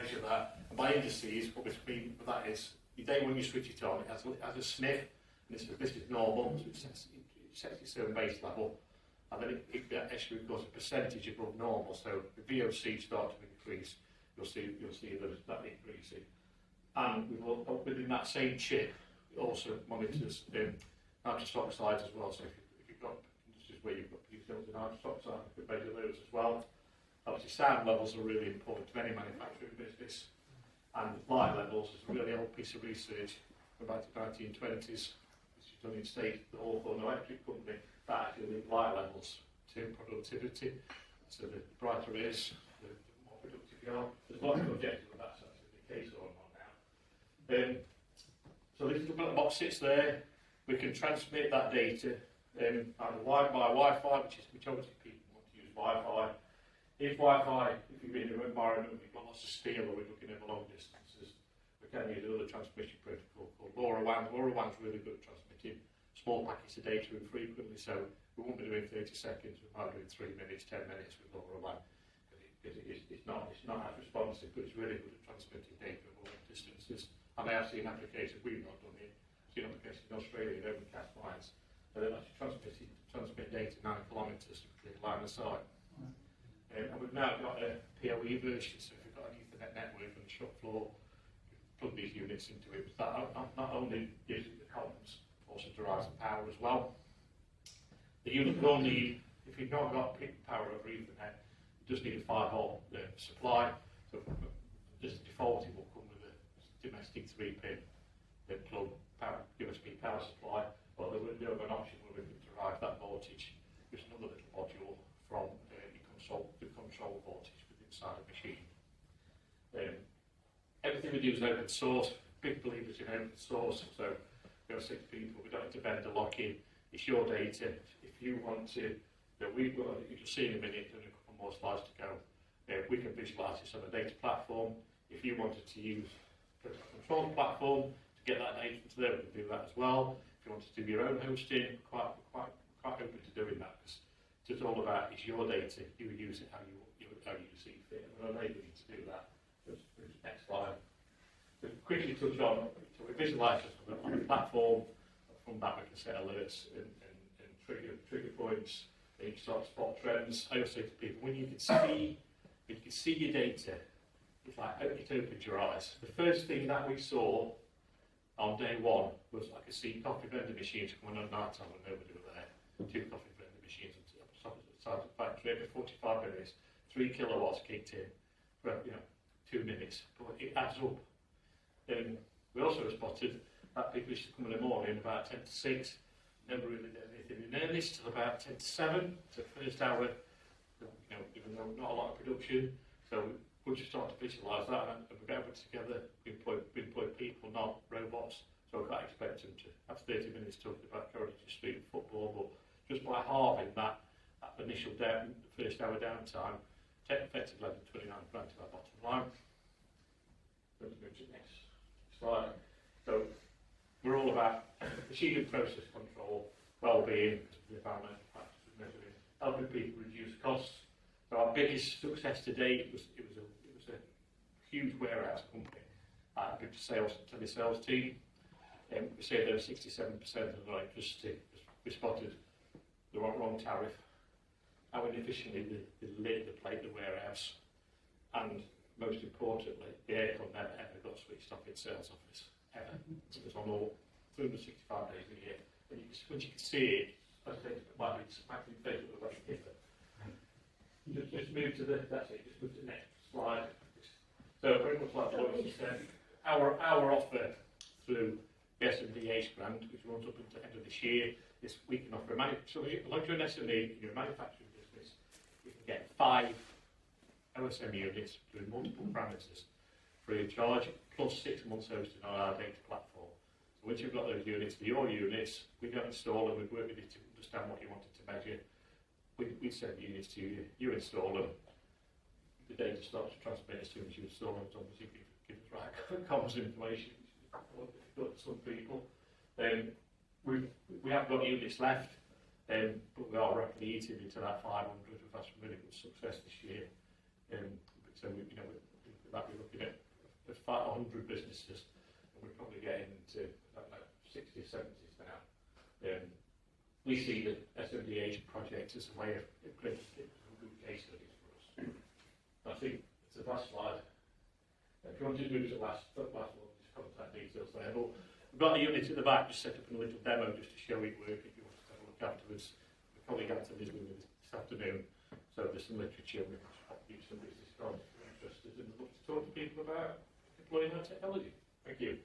measure that. And by indices, what we mean by that is, the day when you switch it on, it has a sniff, and it says this is normal, so it sets its own base level, and then it actually goes a percentage above normal. So the VOC start to increase, you'll see that increasing. And within that same chip, it also monitors nitrous oxides as well. So if you've got industries where you've got utilities nitrous oxide, you can measure those as well. Obviously, sound levels are really important to any manufacturing business, and light levels is a really old piece of research from about the 1920s, which is done in State, the Hawthorne Electric Company, that actually linked light levels to productivity. So the brighter it is, the more productive you are. There's lots of objectives of that's actually the case or not now. So this little black box sits there. We can transmit that data either by Wi-Fi, which obviously people want to use Wi-Fi. If you're in an environment where you've got lots of steel or we're looking over long distances, we can use another transmission protocol called LoRaWAN. LoRaWAN's really good at transmitting small packets of data infrequently, so we won't be doing 30 seconds, we might be doing 3 minutes, 10 minutes with LoRaWAN. It's not as responsive, but it's really good at transmitting data over long distances. And I have seen applications, we've not done it, I've seen applications in Australia, overcast lines, and they're actually transmit data 9 kilometres to clear line of sight. And we've now got a PoE version, so if you've got an Ethernet network on the shop floor, you plug these units into it. That not only gives you the comms, also derives the power as well. The unit will need, if you've not got power over Ethernet, you just need a 5-volt supply. So just default, it will come with a domestic 3-pin plug USB power supply, but there will be an option where we can derive that voltage with another little module from the control voltage within inside the machine. Everything we do is open source. Big believers in open source. So we say to people, we don't need to vendor lock in. It's your data. If you want to, you'll see in a minute, and a couple more slides to go. We can visualise this on a data platform. If you wanted to use a control platform to get that data into there, we can do that as well. If you wanted to do your own hosting, quite open to doing that, because it's all about it's your data. You use it how you see fit, and we're enabling you to do that. Next slide. So quickly touch on. So we visualise this on a platform. From that, we can set alerts and trigger points. And you can start to spot trends. I always say to people, when you can see your data, it's like it opens your eyes. The first thing that we saw on day one was I could see coffee vending machines coming on night time when nobody was there. 2 coffee vending machines outside the factory every 45 minutes. 3 kilowatts kicked in for 2 minutes, but it adds up. Then we also spotted that people used to come in the morning about 10 to 6, never really did anything in earnest till about 10 to 7. So first hour, even though not a lot of production, so we just start to visualise that, and we get everything together. We employ people, not robots. So I can't expect them to have 30 minutes talking about Courage Street and football, but just by halving that initial first hour downtime, effectively added 29 grand to our bottom line. Let's move to the next slide. So we're all about machine and process control, well-being, the environmental factors we're measuring, helping people reduce costs. So our biggest success to date was it was a huge warehouse company, a big telesales team. We say there 67% of the electricity. We spotted the wrong tariff, how inefficiently they lit the warehouse, and most importantly, the aircon never ever got switched off in sales office, ever. It was on all 365 days a year. And once you can see it, I think it might be smacking the face with the right hipper. Just move to the next slide. So very much like what you said, our offer through the S&DH grant, which runs up until the end of this year, is we can offer so as long as you're an SME in your manufacturing business, you can get 5 OSM units doing multiple parameters free of charge, plus 6 months hosting on our data platform. So once you've got those units, they're your units, we don't install them, we work with you to understand what you wanted to measure. We send units to you, you install them, the data starts to transmit as soon as you install them, so obviously give us right comms information, which is quite difficult to some people. We have got units left, but we are rapidly eating into that 500. We've had some really good success this year. So we're looking at about 100 businesses, and we're probably getting to, I don't know, 60 or 70s now. We see the SMDH project as a way of creating good case studies for us. I think it's the last slide. If you want to move to the last one, just contact details there. But we've got a unit at the back, just set up a little demo just to show it work if you want to have a look afterwards. My colleague Anthony is with me this afternoon, so there's some literature which do some business from if you're interested and look to talk to people about deploying that technology. Thank you.